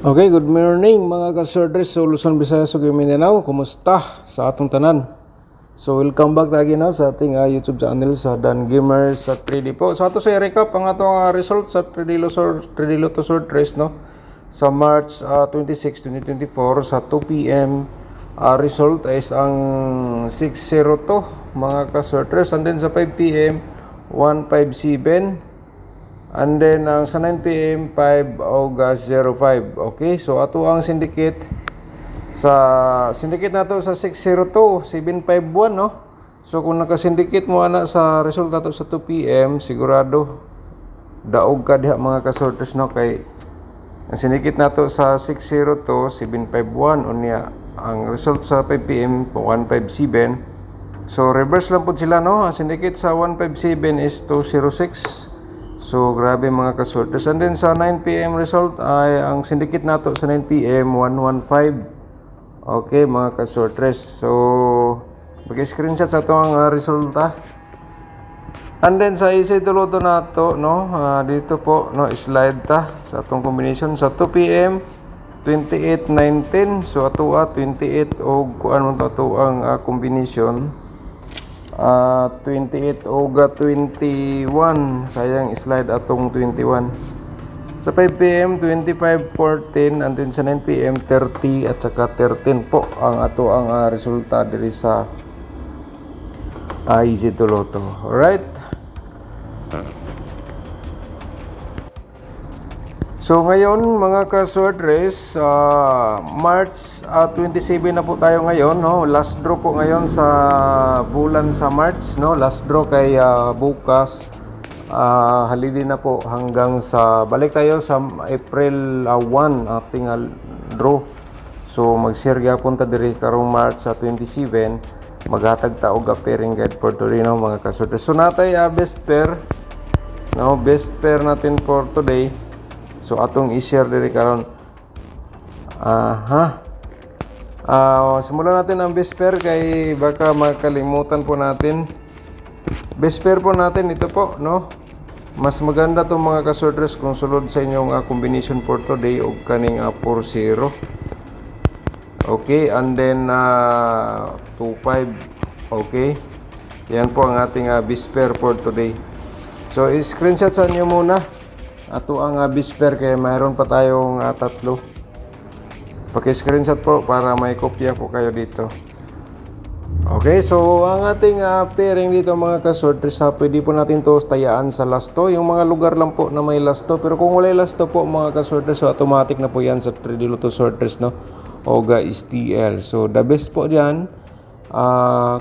Okay, good morning mga ka-Sordres sa Luzon, Visayas ug Mindanao. Kumusta sa atong tanan? So welcome back lagi na sa ating YouTube channel sa Dan Gamers sa 3D po. So ato sa recap ang atong result sa 3D Lotto Sordres no sa March 26, 2024 sa 2 PM. Result is ang 602 mga ka-Sordres, and then sa 5 PM 157. And then sa 9 PM 5 August 05. Okay, so ato ang syndicate nato sa 602 751 no. So kung naka-syndicate mo ana sa result nato sa 2 PM, sigurado daog ka diha mga ka-Sordres no, kay ang syndicate nato sa 602 751 unya ang result sa 5 PM 157. So reverse lang po sila no. Ang syndicate sa 157 is 206. So grabe mga ka-Sordres. And then sa 9 PM result ay ang syndicate nato sa 9 PM 115. Okay mga ka-Sordres. So mag-screenshot sa ito ang resulta. And then sa isa Lotto nato no, dito po no, slide ta sa atong combination sa 2 PM 28-19. So ato 28 og kuan mo to ang combination. 28 o 21, sayang slide atong 21. Sa 5 PM 25-14, and then sa 9 PM 30 at saka 13 po ang ato ang resulta diri sa Easy to Lotto. Alright, so ngayon mga ka-Sordres, March 27 na po tayo ngayon no. Last draw po ngayon sa bulan sa March no. Last draw kay bukas holiday na po hanggang sa balik tayo sa April 1 ating draw. So mag-share gyapon ta diri karong March 27, maghatag ta og pairing guide for today no mga ka-Sordres. So natay best pair no, best pair natin for today. So atong i-share diri karon. Simulan natin ang best pair kay baka makalimutan po natin. Best pair po natin ito po no. Mas maganda tong mga ka-Sordres kung sulod sa inyong combination for today og kaning 4-0. Okay, and then 2-5. Okay. Yan po ang ating best pair for today. So i-screenshot sa inyo muna ato ang best pair kaya mayroon pa tayong tatlo. Paki-screenshot po para may kopya po kayo dito. Okay, so ang ating pairing dito mga ka-Sordres, pwede po natin to tayaan sa lasto. Yung mga lugar lang po na may lasto. Pero kung wala lasto po mga ka-Sordres, so automatic na po yan sa 3D Lotto Sordres no, Oga STL. So the best po dyan,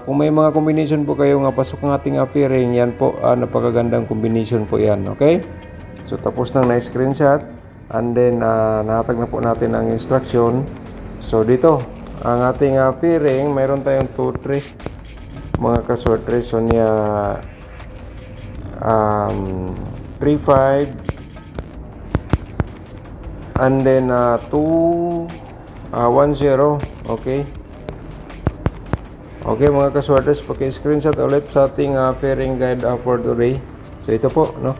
kung may mga combination po kayo nga pasok ng ating pairing, yan po napakagandang combination po yan. Okay, so tapos nang na-screenshot, and then nahatag na po natin ang instruction. So dito ang ating pairing, mayroon tayong 2-3 mga ka-Sordres. So niya 3-5, and then 2-1-0. Okay, okay mga ka-Sordres, paki-screenshot ulit sa ating pairing guide for today. So ito po no.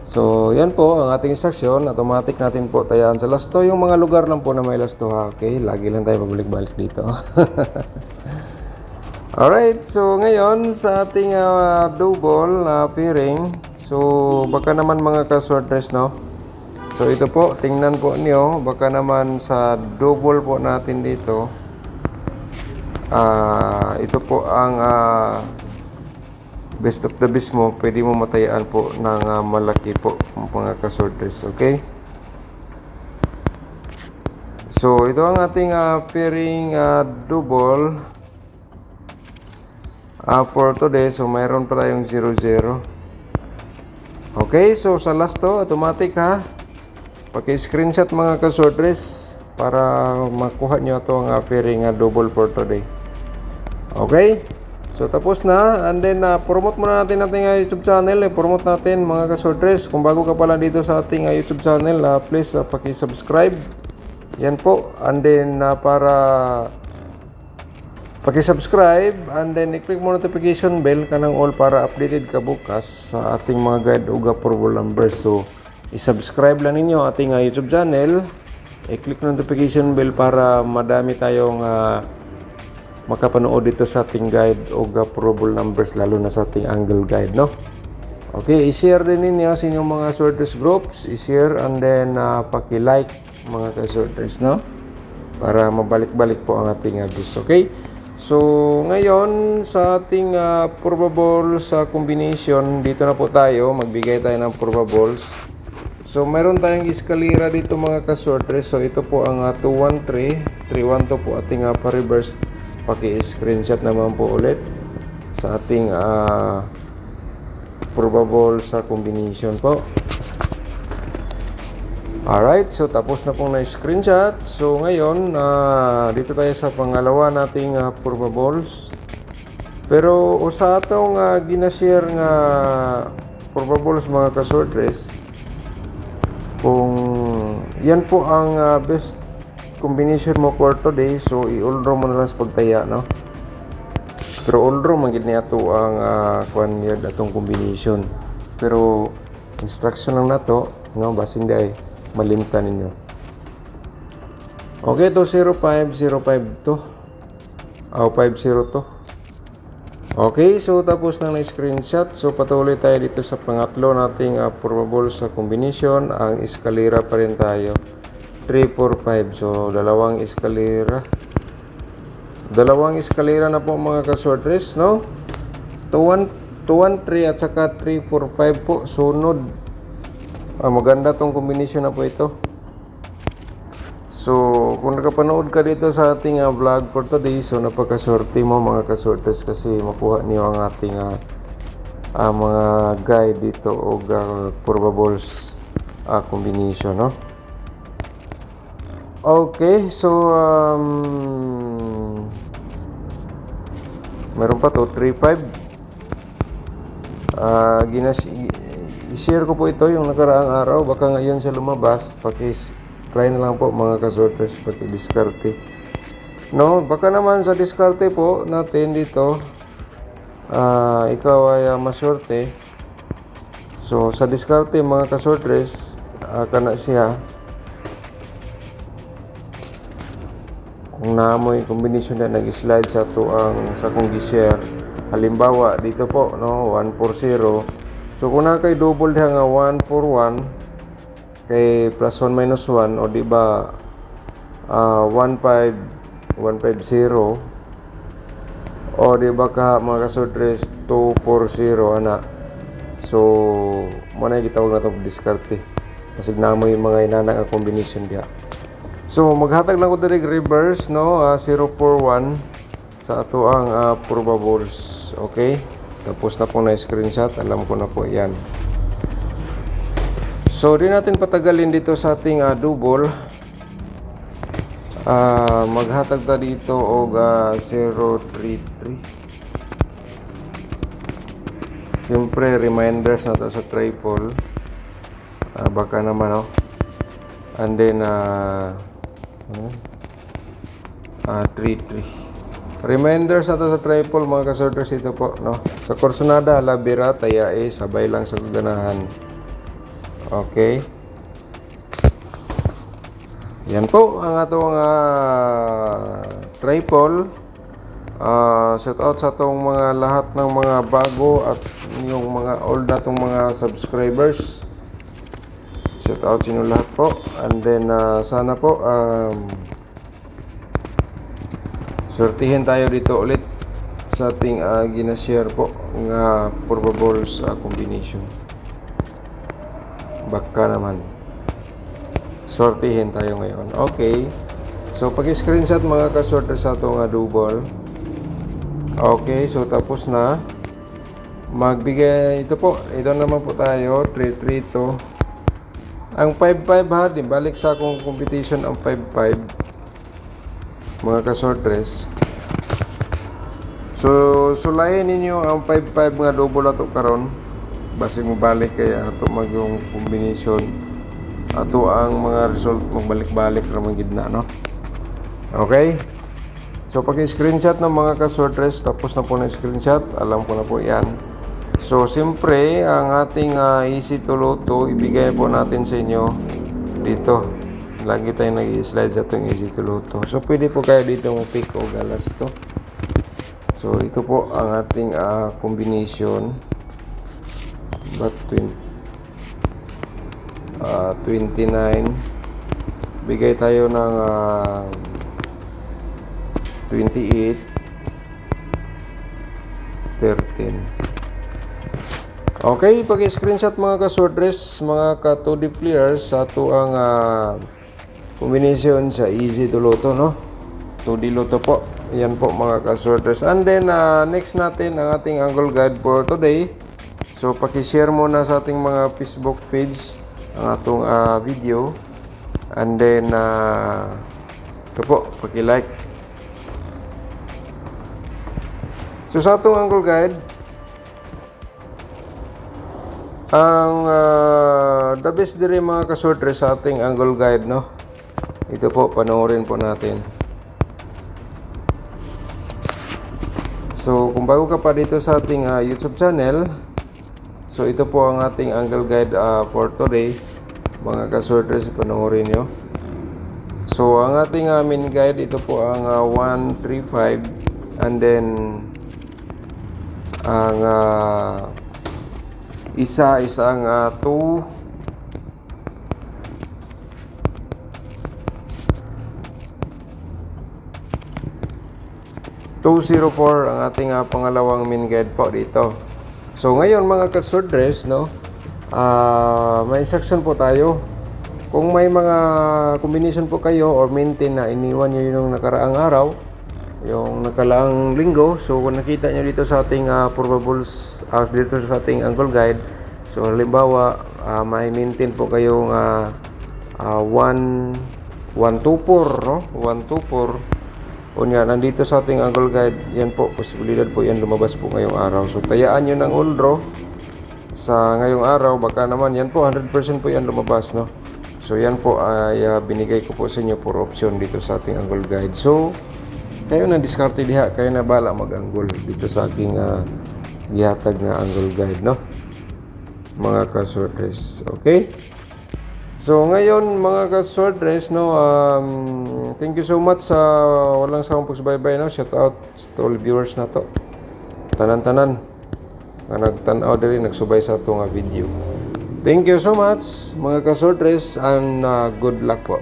So yan po ang ating instruction. Automatic natin po tayaan sa lasto. Yung mga lugar lang po na may lasto ha. Okay, lagi lang tayo pabalik-balik dito. Alright, so ngayon sa ating double pairing. So baka naman mga ka-Sordres no. So ito po, tingnan po niyo, baka naman sa double po natin dito. Ito po ang best of the best mo, pwede mo matayaan po ng malaki po mga ka-Sordres. Okay, so ito ang ating pairing double for today. So mayroon pa tayong 0-0. Okay, so sa last to automatic ha, paki-screenshot mga ka-Sordres para makuha nyo ito ang pairing double for today. Okay, so tapos na, and then promote muna natin ating YouTube channel. Promote natin mga ka-Sordres. Kung bago ka pala dito sa ating YouTube channel, please paki-subscribe. Yan po, and then para paki-subscribe, and then i-click mo notification bell kanang all para updated ka bukas sa ating mga guide ug approval numbers. So i-subscribe lang ninyo ating YouTube channel, i-click notification bell para madami tayong makapanood dito sa ating guide o probable numbers, lalo na sa ating angle guide, no? Okay, i-share din ninyo sa inyong mga sorters groups, i-share and then paki-like mga ka-sorters, no? Para mabalik-balik po ang ating gusto, okay? So, ngayon sa ating probable sa combination, dito na po tayo, magbigay tayo ng probables. So, mayroon tayong eskalera dito mga ka-sorters. So, ito po ang 213, 312 po ating pa-reverse. Paki-screenshot naman po ulit sa ating probable sa combination po. Alright, so tapos na pong na-screenshot. So ngayon, dito tayo sa pangalawa nating probables. Pero sa atong ginashare nga probables mga ka-sorters, kung yan po ang best combination mo for today, so i-all draw mo na lang sa pagtaya, no? Pero all draw magid niya to ang kuan yun atong combination. Pero instruction lang na to, no? Basin day malimtan ninyo. Okay, to 0505 to. 50 to. Okay, so tapos na na-screenshot. So patuloy tayo dito sa pangatlo nating probable sa combination. Ang eskalera pa rin tayo. 345. So dalawang eskalera. Dalawang eskalera na po mga ka-sorters, no? 213 at saka 345 po sunod. Maganda tong combination na po ito. So kung nakapanood ka dito sa ating vlog for today, so napakaswerte mo mga ka-sorters, kasi makuha niyo ang ating mga guide dito o probables combination, no? Okay, so meron pa to 35. I-share ko po ito yung nakaraang araw, baka ngayon siya lumabas. Try na lang po mga ka-sorters, paki-diskarte, no? Baka naman sa diskarte po natin dito ikaw ay maswerte. So sa diskarte mga ka-sorters, kana siya kung naamoy combination na nag-slide sa to ang sa kong gi-share. Halimbawa dito po, no, 140. So kung na kay double diha nga 141 kay plus 1 minus 1, o di ba 150 o di ba ka mga ka-sorters 240 ana. So mo na gitawag na to diskarte, kasi namo yung mga inana nga combination diha. So maghatag lang ko diri reverse, no, 041 sa ato ang probables. Okay, tapos na po na screenshot, alam ko na po yan. So di natin patagalin dito sa ating double. Maghatag ta dito og 033. Siyempre reminders na to sa triple, baka naman, no? And then 33 reminders na to sa triple mga ka-sorters. Ito po, no? Sa Corsonada, Labira, Tayae, sabay lang sa kaganahan. Okay, yan po ang atong triple. Shout out sa atong mga lahat ng mga bago at yung mga old natong mga subscribers. Shout out sa inyo lahat po. And then sana po sortihin tayo dito ulit sa ating ginashare po nga probables combination. Baka naman sortihin tayo ngayon. Okay, so pag-screenshot mga ka-sorter sa itong double. Okay, so tapos na magbigay. Ito po, ito naman po tayo 332. Ang 55 ha, di balik sa akong competition ang 55 mga ka-sorters. So sulayin ninyo ang 55 nga double ato karon, base mo balik kaya ato mag yung combination ato ang mga result magbalik-balik ra man gid na, no? Okay, so pag screenshot ng mga ka-sorters, tapos na po na screenshot, alam ko na po yan. So siyempre ang ating easy to loto ibigay po natin sa inyo dito lagi tayo nag-i-slide sa itong easy to luto. So pwede po kayo dito mo pick o galas to. So ito po ang ating combination. But 29, bigay tayo ng 28, 13. Okay, pag-screenshot mga ka-swordress, mga ka-2D players sa ito ang combination sa easy to luto, no? 2D luto po. Yan po mga ka-swordress. And then next natin ang ating angle guide for today. So paki-share muna sa ating mga Facebook page ang atong video, and then ito po, paki-like. So sa atong angle guide, ang the best dire mga ka-swordress sa ating angle guide, no? Ito po, panoorin po natin. So kung bago ka pa dito sa ating YouTube channel, so ito po ang ating angle guide for today, mga ka-swordress, panoorin nyo. So ang ating main guide, ito po ang 135, and then ang isang 204 ang ating pangalawang main guide po dito. So ngayon mga ka-swordress, no, may instruction po tayo. Kung may mga combination po kayo or maintain na iniwan nyo yung nakaraang araw, yung nakalaang linggo, so kung nakita nyo dito sa ating probables, dito sa ating angle guide, so halimbawa may maintain po kayong 124, no, 124. O yan, nandito sa ating angle guide, yan po, posibilidad po yan lumabas po ngayong araw. So tayaan nyo ng all draw sa ngayong araw, baka naman yan po 100% po yan lumabas, no. So yan po ay binigay ko po sa inyo for option dito sa ating angle guide. So kayo na diskarte diha, kayo na bala mag-angle dito sa aking gihatag na angle guide, no, mga ka-swordress. Okay, so ngayon mga ka-swordress, no, thank you so much sa walang sawang pagsubaybay, no. Shout out to all viewers na to, tanan-tanan nga nagtan-aw diri, nagsubay sa itong video. Thank you so much mga ka-swordress, and good luck po.